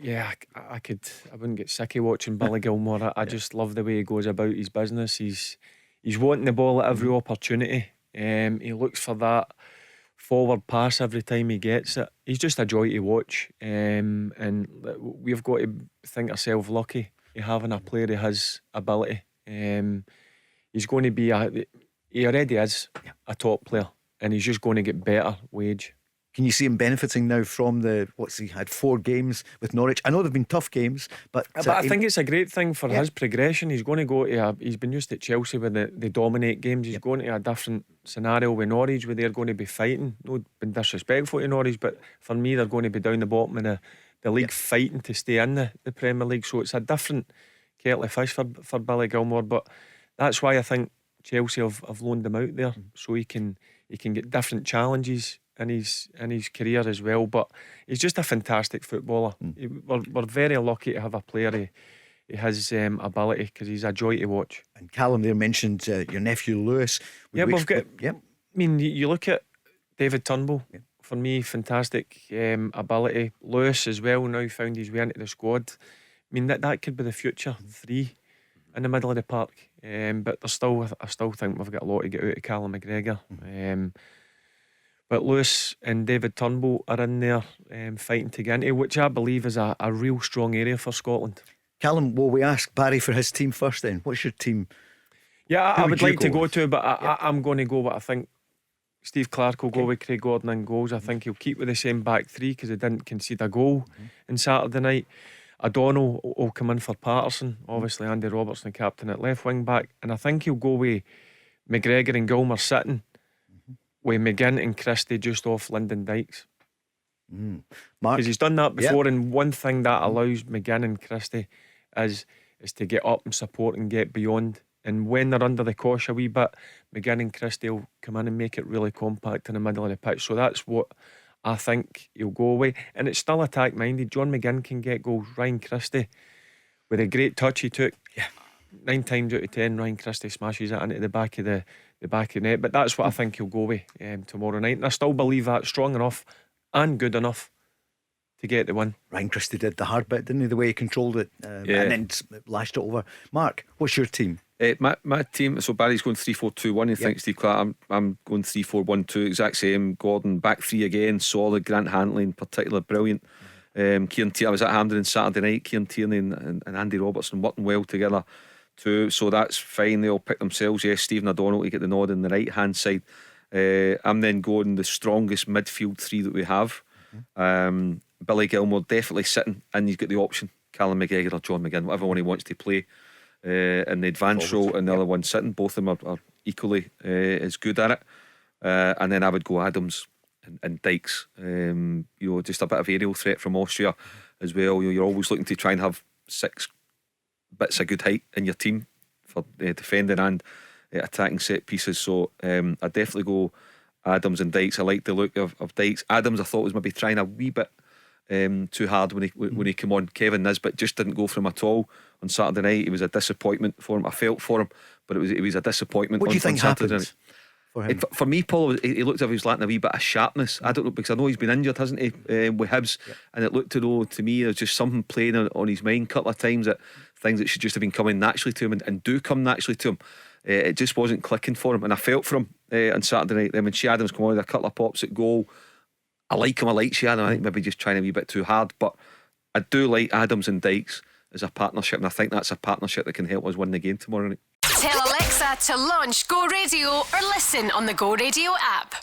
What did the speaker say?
Yeah, I wouldn't get sick of watching Billy Gilmore. I just love the way he goes about his business. He's wanting the ball at every opportunity. He looks for that forward pass every time he gets it. He's just a joy to watch. And we've got to think ourselves lucky in having a player of his ability. He's going to be he already is a top player, and he's just going to get better wage. Can you see him benefiting now from what's he had 4 games with Norwich? I know they've been tough games, but I think it's a great thing for his progression. He's going to go to he's been used to Chelsea where they dominate games. He's going to a different scenario with Norwich where they're going to be fighting. No been disrespectful to Norwich, but for me they're going to be down the bottom of the league, fighting to stay in the Premier League. So it's a different kettle of fish for Billy Gilmore. But that's why I think Chelsea have loaned him out there, so he can get different challenges in his career as well. But he's just a fantastic footballer. We're very lucky to have a player of his ability, because he's a joy to watch. And Callum there mentioned your nephew Lewis. We've got. I mean, you look at David Turnbull. For me, fantastic ability. Lewis as well, now found his way into the squad. I mean, that could be the future 3 in the middle of the park. But I still think we've got a lot to get out of Callum McGregor. But Lewis and David Turnbull are in there fighting to get into, which I believe is a real strong area for Scotland. Callum, will we ask Barry for his team first then? What's your team? Yeah, I would like to go to, but I'm going to go what I think. Steve Clark will go with Craig Gordon in goals. I think he'll keep with the same back 3 because he didn't concede a goal on Saturday night. O'Donnell will come in for Patterson. Obviously Andy Robertson, captain at left wing back. And I think he'll go with McGregor and Gilmer sitting, with McGinn and Christie just off Lyndon Dykes. Mark, because he's done that before. And one thing that allows McGinn and Christie is to get up and support and get beyond. And when they're under the cosh a wee bit, McGinn and Christie will come in and make it really compact in the middle of the pitch. So that's what I think he'll go away. And it's still attack minded. John McGinn can get goals. Ryan Christie, with a great touch he took, 9 times out of 10 Ryan Christie smashes it into the back of the net. But that's what I think he'll go with tomorrow night. And I still believe that's strong enough and good enough to get the win. Ryan Christie did the hard bit, didn't he? The way he controlled it and then lashed it over. Mark, what's your team? My team, so Barry's going 3-4-2-1. He thinks Steve Clark. I'm going 3-4-1-2. Exact same. Gordon back 3 again, solid. Grant Hanley in particular, brilliant. Kieran Tierney, I was at Hampden on Saturday night. Kieran Tierney and Andy Robertson working well together too, so that's fine. They all pick themselves. Yes, Stephen O'Donnell to get the nod on the right hand side. I'm then going the strongest midfield 3 that we have. Billy Gilmore definitely sitting, and he's got the option Callum McGregor or John McGinn, whatever one he wants to play in the advanced role, and the other one sitting. Both of them are equally as good at it. And then I would go Adams and Dykes. Just a bit of aerial threat from Austria as well. You're always looking to try and have 6 bits of good height in your team for defending and attacking set pieces. So I definitely go Adams and Dykes. I like the look of Dykes. Adams I thought was maybe trying a wee bit too hard when he came on. Kevin Nisbet just didn't go for him at all on Saturday night. It was a disappointment for him. I felt for him, but it was a disappointment. What do you think happened for him? For me, Paul, he looked as if he was lacking a wee bit of sharpness. I don't know, because I know he's been injured, hasn't he, with Hibs, and it looked to me there's just something playing on his mind a couple of times, that things that should just have been coming naturally to him and do come naturally to him. It just wasn't clicking for him, and I felt for him on Saturday night. Then when Shea Adams came on with a couple of pops at goal, I like him. I like Shea Adams. I think maybe just trying a wee bit too hard, but I do like Adams and Dykes as a partnership, and I think that's a partnership that can help us win the game tomorrow night. Tell Alexa to launch Go Radio or listen on the Go Radio app.